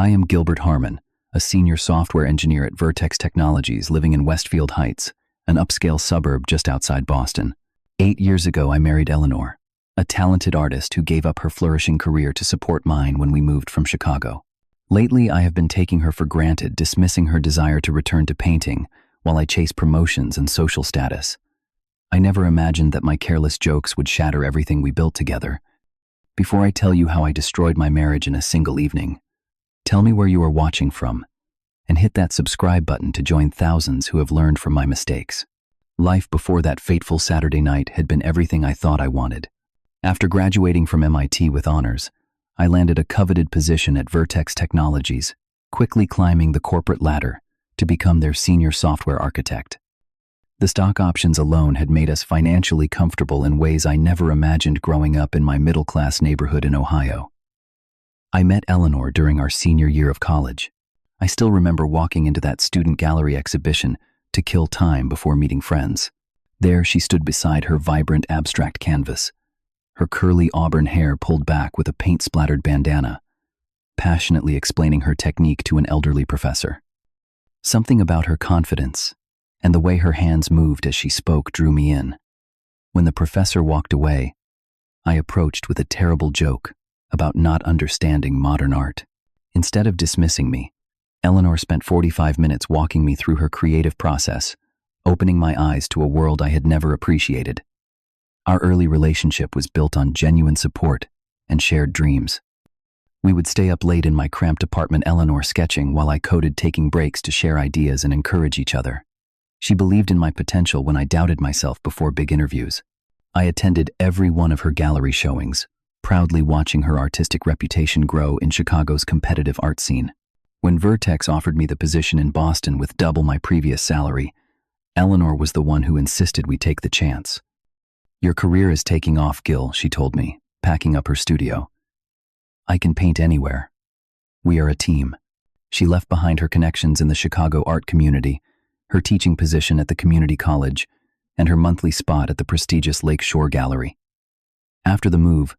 I am Gilbert Harmon, a senior software engineer at Vertex Technologies living in Westfield Heights, an upscale suburb just outside Boston. 8 years ago, I married Eleanor, a talented artist who gave up her flourishing career to support mine when we moved from Chicago. Lately, I have been taking her for granted, dismissing her desire to return to painting while I chase promotions and social status. I never imagined that my careless jokes would shatter everything we built together. Before I tell you how I destroyed my marriage in a single evening, tell me where you are watching from, and hit that subscribe button to join thousands who have learned from my mistakes. Life before that fateful Saturday night had been everything I thought I wanted. After graduating from MIT with honors, I landed a coveted position at Vertex Technologies, quickly climbing the corporate ladder to become their senior software architect. The stock options alone had made us financially comfortable in ways I never imagined growing up in my middle-class neighborhood in Ohio. I met Eleanor during our senior year of college. I still remember walking into that student gallery exhibition to kill time before meeting friends. There she stood beside her vibrant abstract canvas, her curly auburn hair pulled back with a paint-splattered bandana, passionately explaining her technique to an elderly professor. Something about her confidence and the way her hands moved as she spoke drew me in. When the professor walked away, I approached with a terrible joke about not understanding modern art. Instead of dismissing me, Eleanor spent 45 minutes walking me through her creative process, opening my eyes to a world I had never appreciated. Our early relationship was built on genuine support and shared dreams. We would stay up late in my cramped apartment, Eleanor sketching while I coded, taking breaks to share ideas and encourage each other. She believed in my potential when I doubted myself before big interviews. I attended every one of her gallery showings, proudly watching her artistic reputation grow in Chicago's competitive art scene. When Vertex offered me the position in Boston with double my previous salary, Eleanor was the one who insisted we take the chance. "Your career is taking off, Gil," she told me, packing up her studio. "I can paint anywhere. We are a team." She left behind her connections in the Chicago art community, her teaching position at the community college, and her monthly spot at the prestigious Lake Shore Gallery. After the move,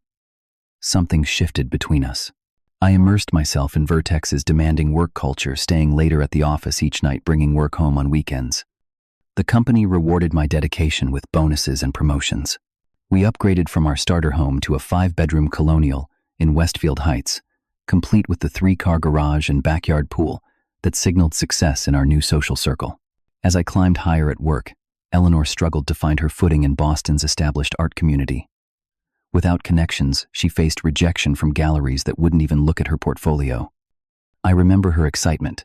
something shifted between us. I immersed myself in Vertex's demanding work culture, staying later at the office each night, bringing work home on weekends. The company rewarded my dedication with bonuses and promotions. We upgraded from our starter home to a 5-bedroom colonial in Westfield Heights, complete with the 3-car garage and backyard pool that signaled success in our new social circle. As I climbed higher at work, Eleanor struggled to find her footing in Boston's established art community. Without connections, she faced rejection from galleries that wouldn't even look at her portfolio. I remember her excitement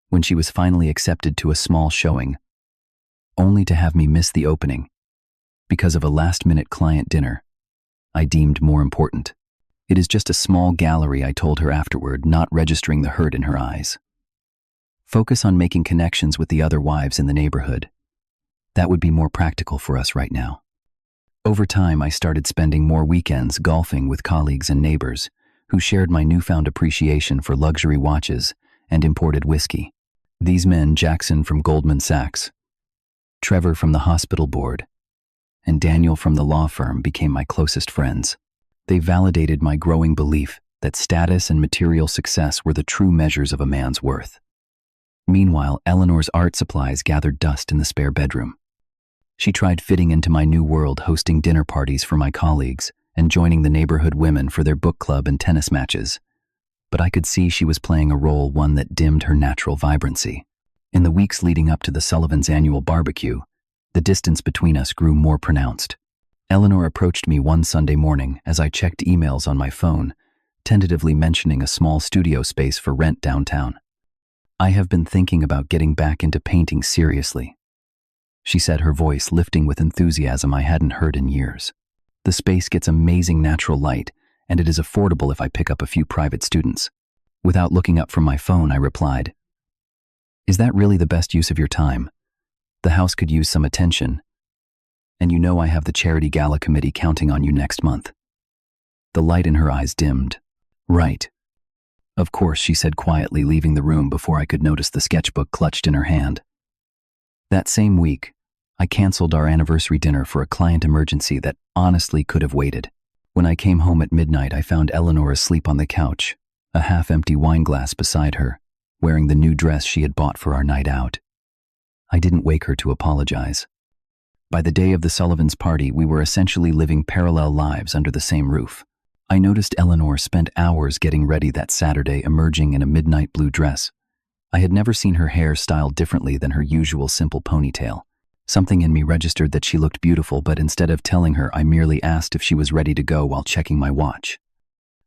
when she was finally accepted to a small showing, only to have me miss the opening because of a last-minute client dinner I deemed more important. "It is just a small gallery," I told her afterward, not registering the hurt in her eyes. "Focus on making connections with the other wives in the neighborhood. That would be more practical for us right now." Over time, I started spending more weekends golfing with colleagues and neighbors who shared my newfound appreciation for luxury watches and imported whiskey. These men, Jackson from Goldman Sachs, Trevor from the hospital board, and Daniel from the law firm, became my closest friends. They validated my growing belief that status and material success were the true measures of a man's worth. Meanwhile, Eleanor's art supplies gathered dust in the spare bedroom. She tried fitting into my new world, hosting dinner parties for my colleagues and joining the neighborhood women for their book club and tennis matches. But I could see she was playing a role, one that dimmed her natural vibrancy. In the weeks leading up to the Sullivans' annual barbecue, the distance between us grew more pronounced. Eleanor approached me one Sunday morning as I checked emails on my phone, tentatively mentioning a small studio space for rent downtown. "I have been thinking about getting back into painting seriously," she said, her voice lifting with enthusiasm I hadn't heard in years. "The space gets amazing natural light, and it is affordable if I pick up a few private students." Without looking up from my phone, I replied, "Is that really the best use of your time? The house could use some attention. And you know I have the charity gala committee counting on you next month." The light in her eyes dimmed. "Right. Of course," she said quietly, leaving the room before I could notice the sketchbook clutched in her hand. That same week, I canceled our anniversary dinner for a client emergency that honestly could have waited. When I came home at midnight, I found Eleanor asleep on the couch, a half-empty wine glass beside her, wearing the new dress she had bought for our night out. I didn't wake her to apologize. By the day of the Sullivans' party, we were essentially living parallel lives under the same roof. I noticed Eleanor spent hours getting ready that Saturday, emerging in a midnight blue dress. I had never seen her hair styled differently than her usual simple ponytail. Something in me registered that she looked beautiful, but instead of telling her, I merely asked if she was ready to go while checking my watch.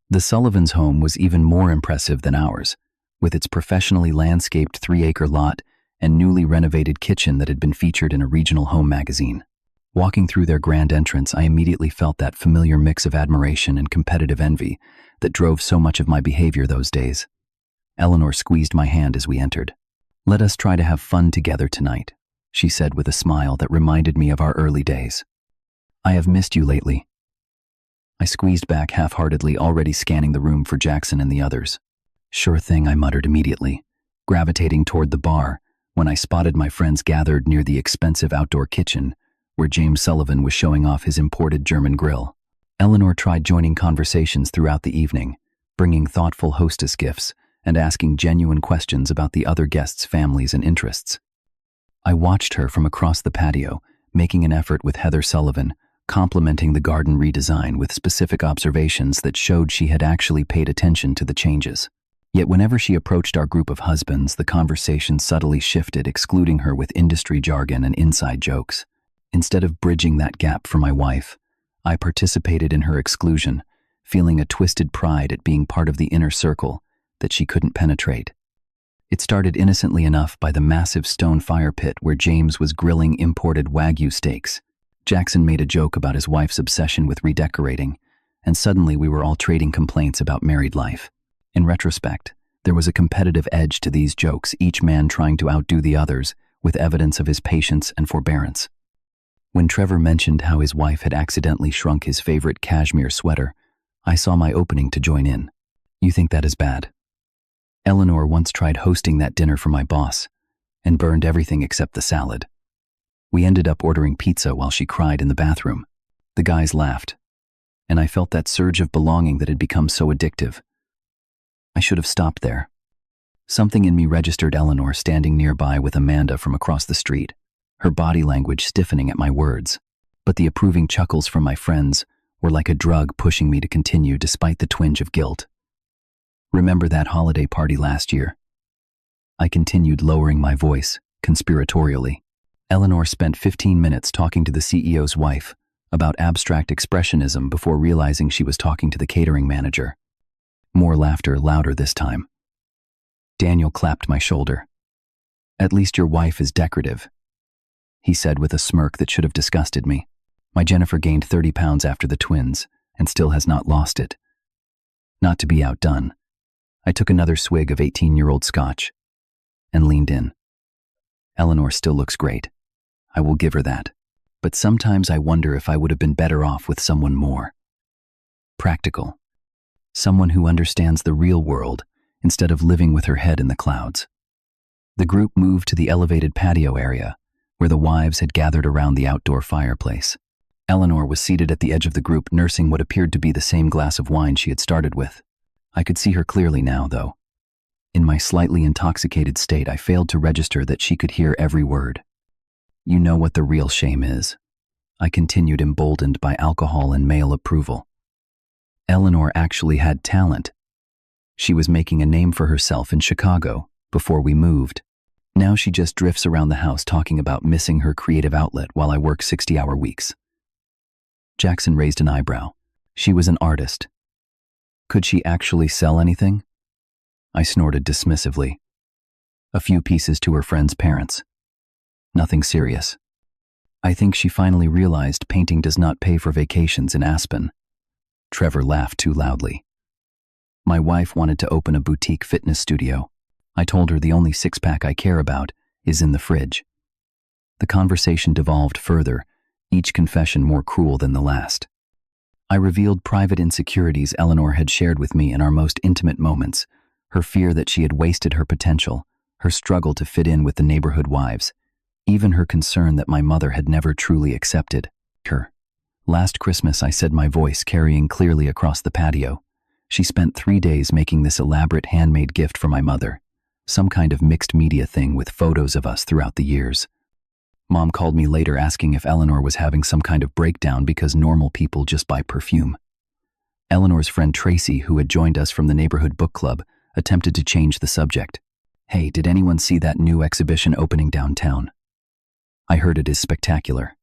The Sullivans' home was even more impressive than ours, with its professionally landscaped 3-acre lot and newly renovated kitchen that had been featured in a regional home magazine. Walking through their grand entrance, I immediately felt that familiar mix of admiration and competitive envy that drove so much of my behavior those days. Eleanor squeezed my hand as we entered. "Let us try to have fun together tonight," she said with a smile that reminded me of our early days. "I have missed you lately." I squeezed back half-heartedly, already scanning the room for Jackson and the others. "Sure thing," I muttered immediately, gravitating toward the bar when I spotted my friends gathered near the expensive outdoor kitchen where James Sullivan was showing off his imported German grill. Eleanor tried joining conversations throughout the evening, bringing thoughtful hostess gifts and asking genuine questions about the other guests' families and interests. I watched her from across the patio, making an effort with Heather Sullivan, complimenting the garden redesign with specific observations that showed she had actually paid attention to the changes. Yet whenever she approached our group of husbands, the conversation subtly shifted, excluding her with industry jargon and inside jokes. Instead of bridging that gap for my wife, I participated in her exclusion, feeling a twisted pride at being part of the inner circle that she couldn't penetrate. It started innocently enough by the massive stone fire pit where James was grilling imported Wagyu steaks. Jackson made a joke about his wife's obsession with redecorating, and suddenly we were all trading complaints about married life. In retrospect, there was a competitive edge to these jokes, each man trying to outdo the others with evidence of his patience and forbearance. When Trevor mentioned how his wife had accidentally shrunk his favorite cashmere sweater, I saw my opening to join in. "You think that is bad?" Eleanor once tried hosting that dinner for my boss and burned everything except the salad. We ended up ordering pizza while she cried in the bathroom. The guys laughed, and I felt that surge of belonging that had become so addictive. I should have stopped there. Something in me registered Eleanor standing nearby with Amanda from across the street, her body language stiffening at my words, but the approving chuckles from my friends were like a drug pushing me to continue despite the twinge of guilt. "Remember that holiday party last year?" I continued, lowering my voice, conspiratorially. Eleanor spent 15 minutes talking to the CEO's wife about abstract expressionism before realizing she was talking to the catering manager. More laughter, louder this time. Daniel clapped my shoulder. "At least your wife is decorative," he said with a smirk that should have disgusted me. "My Jennifer gained 30 pounds after the twins and still has not lost it." Not to be outdone, I took another swig of 18-year-old scotch and leaned in. "Eleanor still looks great. I will give her that. But sometimes I wonder if I would have been better off with someone more practical. Someone who understands the real world instead of living with her head in the clouds." The group moved to the elevated patio area, where the wives had gathered around the outdoor fireplace. Eleanor was seated at the edge of the group, nursing what appeared to be the same glass of wine she had started with. I could see her clearly now, though. In my slightly intoxicated state, I failed to register that she could hear every word. "You know what the real shame is," I continued, emboldened by alcohol and male approval. Eleanor actually had talent. She was making a name for herself in Chicago before we moved. Now she just drifts around the house talking about missing her creative outlet while I work 60-hour weeks. Jackson raised an eyebrow. She was an artist. Could she actually sell anything? I snorted dismissively. A few pieces to her friend's parents. Nothing serious. I think she finally realized painting does not pay for vacations in Aspen. Trevor laughed too loudly. My wife wanted to open a boutique fitness studio. I told her the only six-pack I care about is in the fridge. The conversation devolved further, each confession more cruel than the last. I revealed private insecurities Eleanor had shared with me in our most intimate moments, her fear that she had wasted her potential, her struggle to fit in with the neighborhood wives, even her concern that my mother had never truly accepted her. Last Christmas, I said, my voice carrying clearly across the patio, She spent 3 days making this elaborate handmade gift for my mother, some kind of mixed media thing with photos of us throughout the years. Mom called me later asking if Eleanor was having some kind of breakdown because normal people just buy perfume. Eleanor's friend Tracy, who had joined us from the neighborhood book club, attempted to change the subject. "Hey, did anyone see that new exhibition opening downtown? I heard it is spectacular."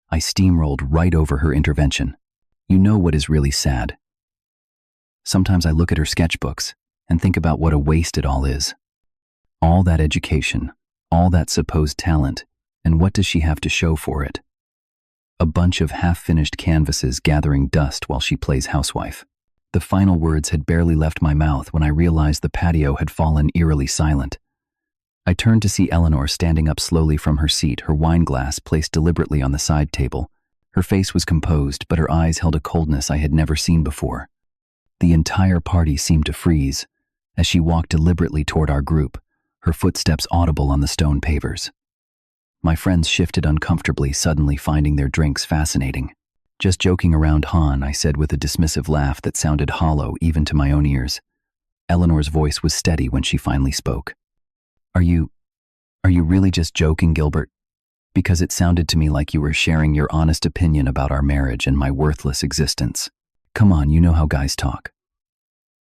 I steamrolled right over her intervention. You know what is really sad? Sometimes I look at her sketchbooks and think about what a waste it all is. All that education, all that supposed talent, and what does she have to show for it? A bunch of half-finished canvases gathering dust while she plays housewife. The final words had barely left my mouth when I realized the patio had fallen eerily silent. I turned to see Eleanor standing up slowly from her seat, her wine glass placed deliberately on the side table. Her face was composed, but her eyes held a coldness I had never seen before. The entire party seemed to freeze as she walked deliberately toward our group, her footsteps audible on the stone pavers. My friends shifted uncomfortably, suddenly finding their drinks fascinating. "Just joking around, Han," I said with a dismissive laugh that sounded hollow even to my own ears. Eleanor's voice was steady when she finally spoke. Are you really just joking, Gilbert? Because it sounded to me like you were sharing your honest opinion about our marriage and my worthless existence. Come on, you know how guys talk."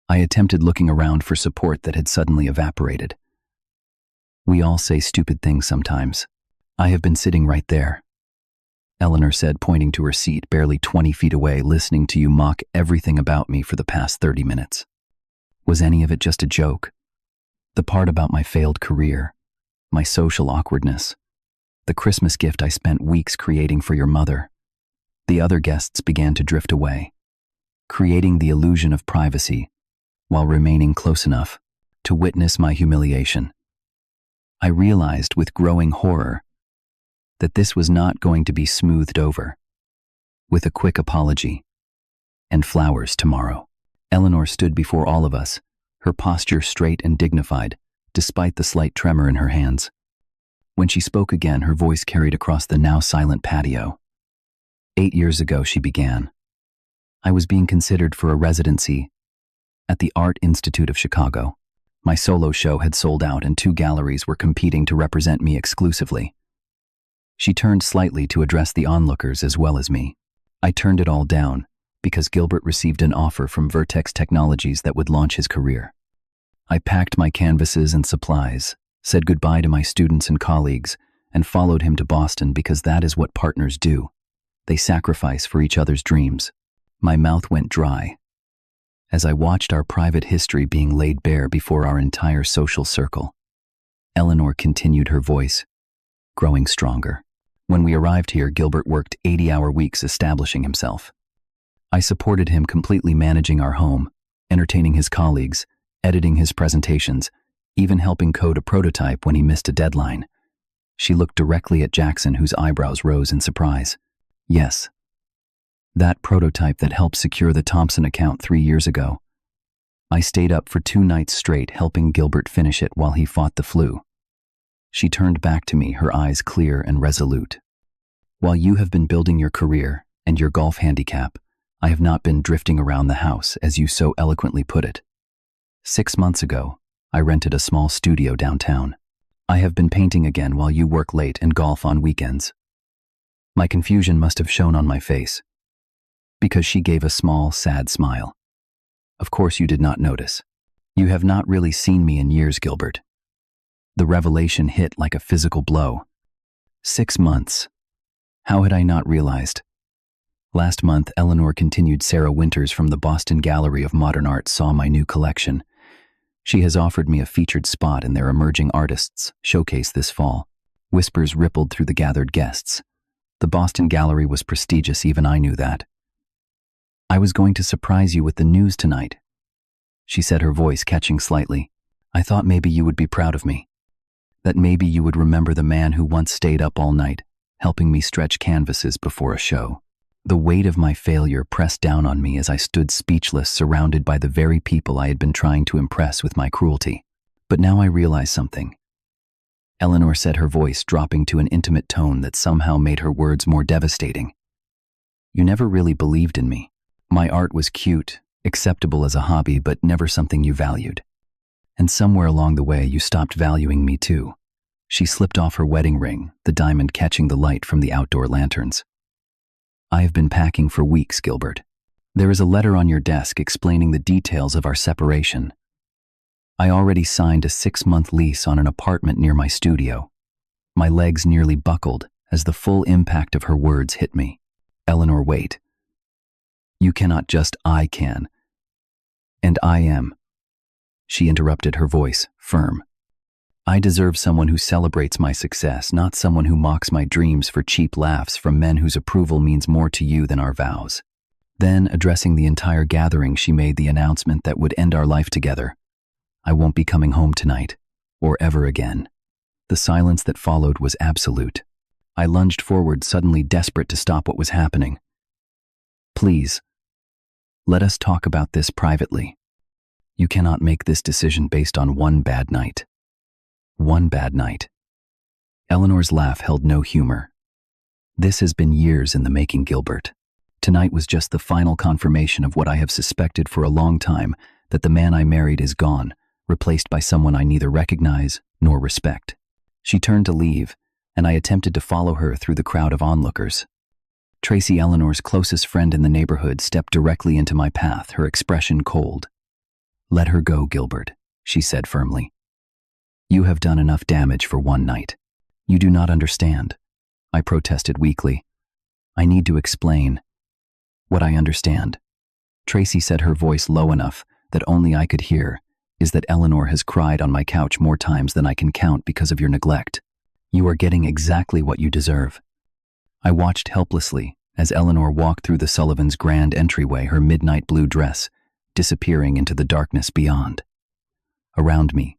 I attempted looking around for support that had suddenly evaporated. "We all say stupid things sometimes. I have been sitting right there," Eleanor said, pointing to her seat barely 20 feet away, listening to you mock everything about me for the past 30 minutes. Was any of it just a joke? The part about my failed career, my social awkwardness, the Christmas gift I spent weeks creating for your mother. The other guests began to drift away, creating the illusion of privacy while remaining close enough to witness my humiliation. I realized with growing horror that this was not going to be smoothed over with a quick apology and flowers tomorrow. Eleanor stood before all of us, her posture straight and dignified, despite the slight tremor in her hands. When she spoke again, her voice carried across the now silent patio. 8 years ago, she began. I was being considered for a residency at the Art Institute of Chicago. My solo show had sold out and 2 galleries were competing to represent me exclusively. She turned slightly to address the onlookers as well as me. I turned it all down because Gilbert received an offer from Vertex Technologies that would launch his career. I packed my canvases and supplies, said goodbye to my students and colleagues, and followed him to Boston because that is what partners do. They sacrifice for each other's dreams. My mouth went dry as I watched our private history being laid bare before our entire social circle. Eleanor continued, her voice growing stronger. When we arrived here, Gilbert worked 80-hour weeks establishing himself. I supported him, completely managing our home, entertaining his colleagues, editing his presentations, even helping code a prototype when he missed a deadline. She looked directly at Jackson, whose eyebrows rose in surprise. Yes, that prototype that helped secure the Thompson account 3 years ago. I stayed up for 2 nights straight helping Gilbert finish it while he fought the flu. She turned back to me, her eyes clear and resolute. While you have been building your career and your golf handicap, I have not been drifting around the house, as you so eloquently put it. 6 months ago, I rented a small studio downtown. I have been painting again while you work late and golf on weekends. My confusion must have shown on my face, because she gave a small, sad smile. Of course you did not notice. You have not really seen me in years, Gilbert. The revelation hit like a physical blow. 6 months. How had I not realized? Last month, Eleanor continued. Sarah Winters from the Boston Gallery of Modern Art saw my new collection. She has offered me a featured spot in their Emerging Artists showcase this fall. Whispers rippled through the gathered guests. The Boston Gallery was prestigious, even I knew that. I was going to surprise you with the news tonight, she said, her voice catching slightly. I thought maybe you would be proud of me. That maybe you would remember the man who once stayed up all night, helping me stretch canvases before a show. The weight of my failure pressed down on me as I stood speechless, surrounded by the very people I had been trying to impress with my cruelty. But now I realize something, Eleanor said, her voice dropping to an intimate tone that somehow made her words more devastating. You never really believed in me. My art was cute, acceptable as a hobby but never something you valued. And somewhere along the way you stopped valuing me too. She slipped off her wedding ring, the diamond catching the light from the outdoor lanterns. I have been packing for weeks, Gilbert. There is a letter on your desk explaining the details of our separation. I already signed a 6-month lease on an apartment near my studio. My legs nearly buckled as the full impact of her words hit me. Eleanor, wait. You cannot just, I can. And I am. She interrupted, her voice firm. I deserve someone who celebrates my success, not someone who mocks my dreams for cheap laughs from men whose approval means more to you than our vows. Then, addressing the entire gathering, she made the announcement that would end our life together. I won't be coming home tonight, or ever again. The silence that followed was absolute. I lunged forward, suddenly desperate to stop what was happening. Please, let us talk about this privately. You cannot make this decision based on one bad night. One bad night. Eleanor's laugh held no humor. This has been years in the making, Gilbert. Tonight was just the final confirmation of what I have suspected for a long time, that the man I married is gone, replaced by someone I neither recognize nor respect. She turned to leave, and I attempted to follow her through the crowd of onlookers. Tracy, Eleanor's closest friend in the neighborhood, stepped directly into my path, her expression cold. Let her go, Gilbert, she said firmly. You have done enough damage for one night. You do not understand, I protested weakly. I need to explain what I understand. Tracy said, her voice low enough that only I could hear, is that Eleanor has cried on my couch more times than I can count because of your neglect. You are getting exactly what you deserve. I watched helplessly as Eleanor walked through the Sullivans' grand entryway, her midnight blue dress disappearing into the darkness beyond. Around me,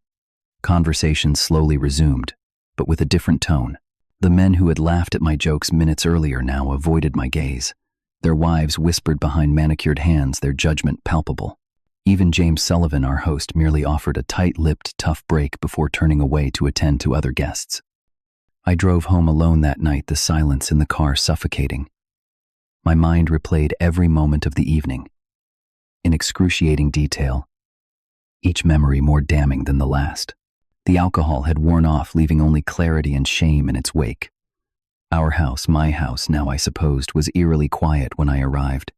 conversation slowly resumed, but with a different tone. The men who had laughed at my jokes minutes earlier now avoided my gaze. Their wives whispered behind manicured hands, their judgment palpable. Even James Sullivan, our host, merely offered a tight-lipped, tough break before turning away to attend to other guests. I drove home alone that night, the silence in the car suffocating. My mind replayed every moment of the evening, in excruciating detail, each memory more damning than the last. The alcohol had worn off, leaving only clarity and shame in its wake. Our house, my house now, I supposed, was eerily quiet when I arrived.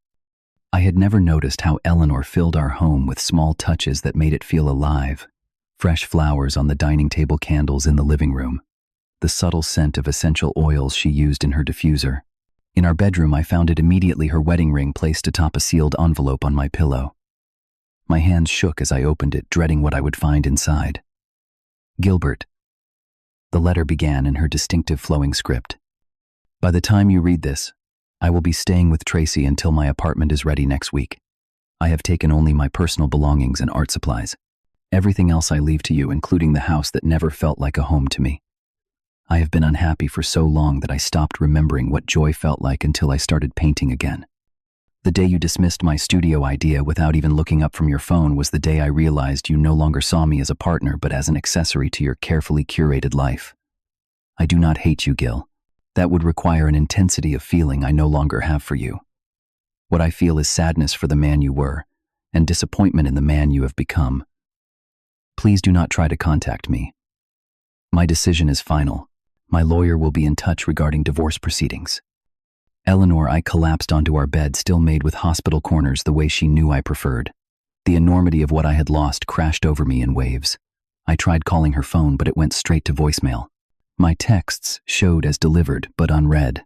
I had never noticed how Eleanor filled our home with small touches that made it feel alive. Fresh flowers on the dining table, candles in the living room, the subtle scent of essential oils she used in her diffuser. In our bedroom, I found it immediately, her wedding ring placed atop a sealed envelope on my pillow. My hands shook as I opened it, dreading what I would find inside. Gilbert, the letter began in her distinctive flowing script. By the time you read this, I will be staying with Tracy until my apartment is ready next week. I have taken only my personal belongings and art supplies. Everything else I leave to you, including the house that never felt like a home to me. I have been unhappy for so long that I stopped remembering what joy felt like until I started painting again. The day you dismissed my studio idea without even looking up from your phone was the day I realized you no longer saw me as a partner but as an accessory to your carefully curated life. I do not hate you, Gil. That would require an intensity of feeling I no longer have for you. What I feel is sadness for the man you were, and disappointment in the man you have become. Please do not try to contact me. My decision is final. My lawyer will be in touch regarding divorce proceedings. Eleanor, I collapsed onto our bed, still made with hospital corners the way she knew I preferred. The enormity of what I had lost crashed over me in waves. I tried calling her phone, but it went straight to voicemail. My texts showed as delivered, but unread.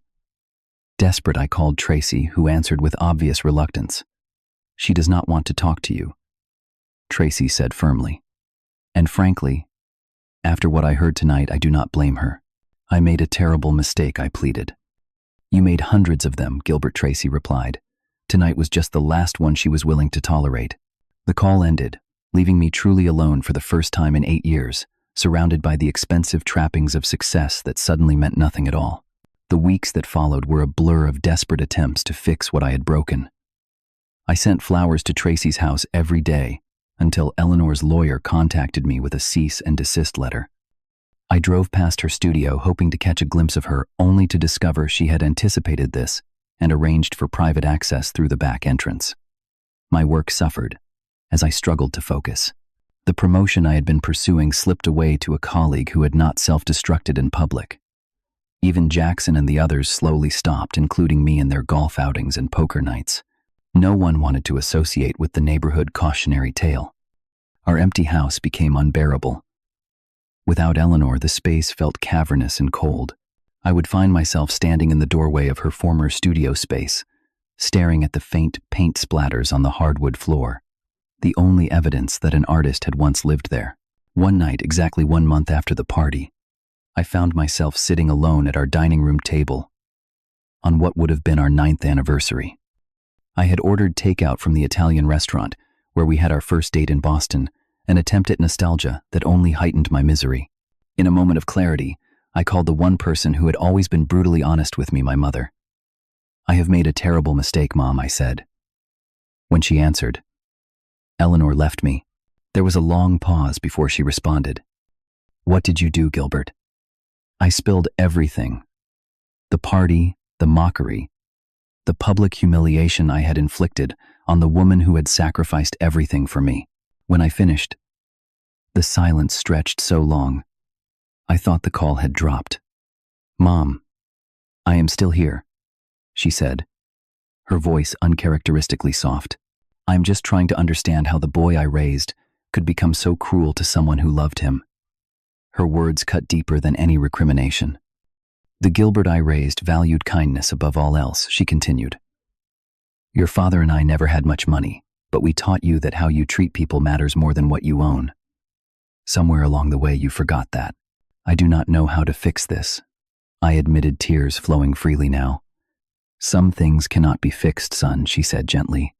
Desperate, I called Tracy, who answered with obvious reluctance. She does not want to talk to you, Tracy said firmly. And frankly, after what I heard tonight, I do not blame her. I made a terrible mistake, I pleaded. You made hundreds of them, Gilbert, Tracy replied. Tonight was just the last one she was willing to tolerate. The call ended, leaving me truly alone for the first time in 8 years, surrounded by the expensive trappings of success that suddenly meant nothing at all. The weeks that followed were a blur of desperate attempts to fix what I had broken. I sent flowers to Tracy's house every day until Eleanor's lawyer contacted me with a cease and desist letter. I drove past her studio hoping to catch a glimpse of her, only to discover she had anticipated this and arranged for private access through the back entrance. My work suffered as I struggled to focus. The promotion I had been pursuing slipped away to a colleague who had not self-destructed in public. Even Jackson and the others slowly stopped, including me in their golf outings and poker nights. No one wanted to associate with the neighborhood cautionary tale. Our empty house became unbearable. Without Eleanor, the space felt cavernous and cold. I would find myself standing in the doorway of her former studio space, staring at the faint paint splatters on the hardwood floor, the only evidence that an artist had once lived there. One night, exactly 1 month after the party, I found myself sitting alone at our dining room table on what would have been our 9th anniversary. I had ordered takeout from the Italian restaurant where we had our first date in Boston, an attempt at nostalgia that only heightened my misery. In a moment of clarity, I called the one person who had always been brutally honest with me, my mother. "I have made a terrible mistake, Mom," I said. When she answered, Eleanor left me. There was a long pause before she responded. "What did you do, Gilbert?" I spilled everything. The party, the mockery, the public humiliation I had inflicted on the woman who had sacrificed everything for me. When I finished, the silence stretched so long, I thought the call had dropped. "Mom, I am still here," she said, her voice uncharacteristically soft. "I'm just trying to understand how the boy I raised could become so cruel to someone who loved him." Her words cut deeper than any recrimination. "The Gilbert I raised valued kindness above all else," she continued. "Your father and I never had much money, but we taught you that how you treat people matters more than what you own. Somewhere along the way you forgot that. I do not know how to fix this," I admitted, tears flowing freely now. "Some things cannot be fixed, son," she said gently.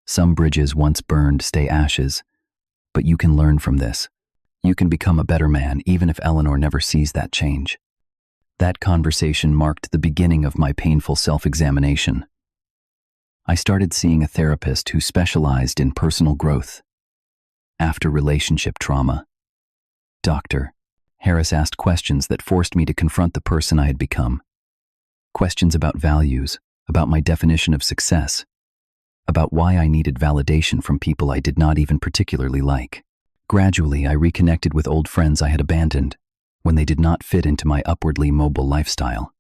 "Some bridges once burned stay ashes, but you can learn from this. You can become a better man even if Eleanor never sees that change." That conversation marked the beginning of my painful self-examination. I started seeing a therapist who specialized in personal growth. After relationship trauma, Dr. Harris asked questions that forced me to confront the person I had become. Questions about values, about my definition of success, about why I needed validation from people I did not even particularly like. Gradually, I reconnected with old friends I had abandoned when they did not fit into my upwardly mobile lifestyle.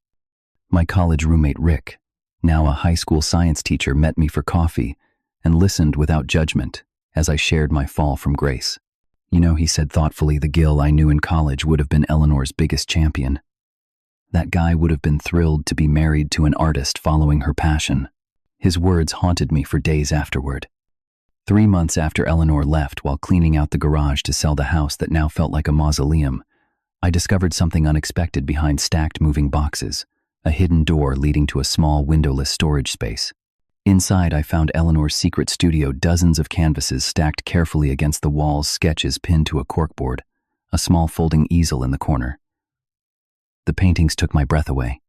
My college roommate Rick, now a high school science teacher, met me for coffee and listened without judgment as I shared my fall from grace. "You know," he said thoughtfully, "the Gil I knew in college would have been Eleanor's biggest champion. That guy would have been thrilled to be married to an artist following her passion." His words haunted me for days afterward. 3 months after Eleanor left, while cleaning out the garage to sell the house that now felt like a mausoleum, I discovered something unexpected behind stacked moving boxes, a hidden door leading to a small windowless storage space. Inside, I found Eleanor's secret studio, dozens of canvases stacked carefully against the walls, sketches pinned to a corkboard, a small folding easel in the corner. The paintings took my breath away.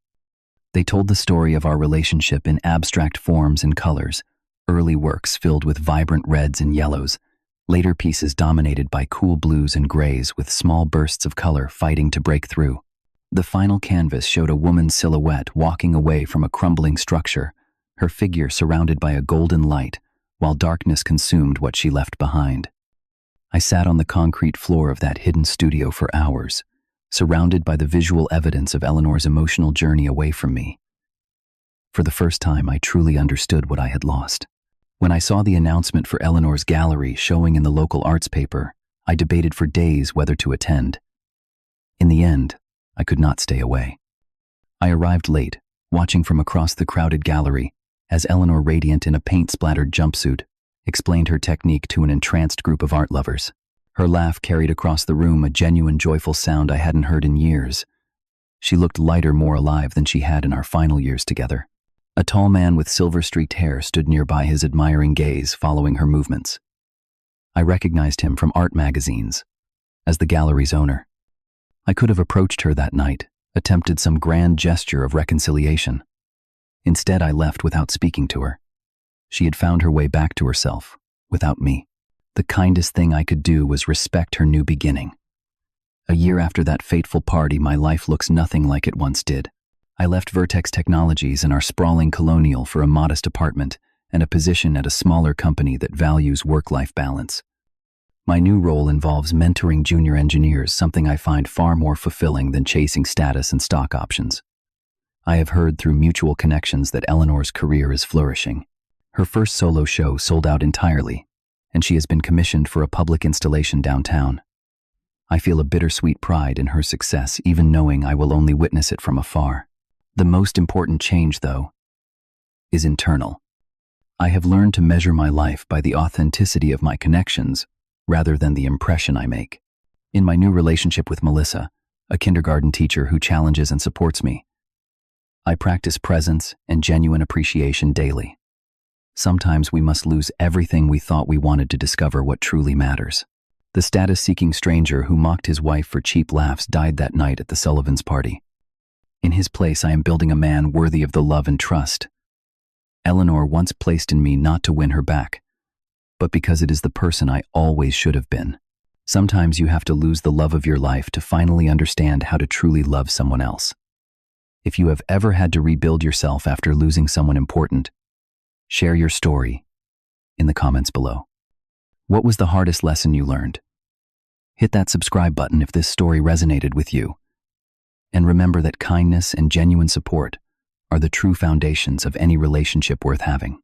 They told the story of our relationship in abstract forms and colors, early works filled with vibrant reds and yellows, later pieces dominated by cool blues and grays with small bursts of color fighting to break through. The final canvas showed a woman's silhouette walking away from a crumbling structure, her figure surrounded by a golden light, while darkness consumed what she left behind. I sat on the concrete floor of that hidden studio for hours, surrounded by the visual evidence of Eleanor's emotional journey away from me. For the first time, I truly understood what I had lost. When I saw the announcement for Eleanor's gallery showing in the local arts paper, I debated for days whether to attend. In the end, I could not stay away. I arrived late, watching from across the crowded gallery, as Eleanor, radiant in a paint-splattered jumpsuit, explained her technique to an entranced group of art lovers. Her laugh carried across the room, a genuine, joyful sound I hadn't heard in years. She looked lighter, more alive than she had in our final years together. A tall man with silver-streaked hair stood nearby, his admiring gaze following her movements. I recognized him from art magazines as the gallery's owner. I could have approached her that night, attempted some grand gesture of reconciliation. Instead, I left without speaking to her. She had found her way back to herself, without me. The kindest thing I could do was respect her new beginning. A year after that fateful party, my life looks nothing like it once did. I left Vertex Technologies and our sprawling colonial for a modest apartment and a position at a smaller company that values work-life balance. My new role involves mentoring junior engineers, something I find far more fulfilling than chasing status and stock options. I have heard through mutual connections that Eleanor's career is flourishing. Her first solo show sold out entirely, and she has been commissioned for a public installation downtown. I feel a bittersweet pride in her success, even knowing I will only witness it from afar. The most important change, though, is internal. I have learned to measure my life by the authenticity of my connections rather than the impression I make. In my new relationship with Melissa, a kindergarten teacher who challenges and supports me, I practice presence and genuine appreciation daily. Sometimes we must lose everything we thought we wanted to discover what truly matters. The status-seeking stranger who mocked his wife for cheap laughs died that night at the Sullivans' party. In his place, I am building a man worthy of the love and trust Eleanor once placed in me, not to win her back, but because it is the person I always should have been. Sometimes you have to lose the love of your life to finally understand how to truly love someone else. If you have ever had to rebuild yourself after losing someone important, share your story in the comments below. What was the hardest lesson you learned? Hit that subscribe button if this story resonated with you. And remember that kindness and genuine support are the true foundations of any relationship worth having.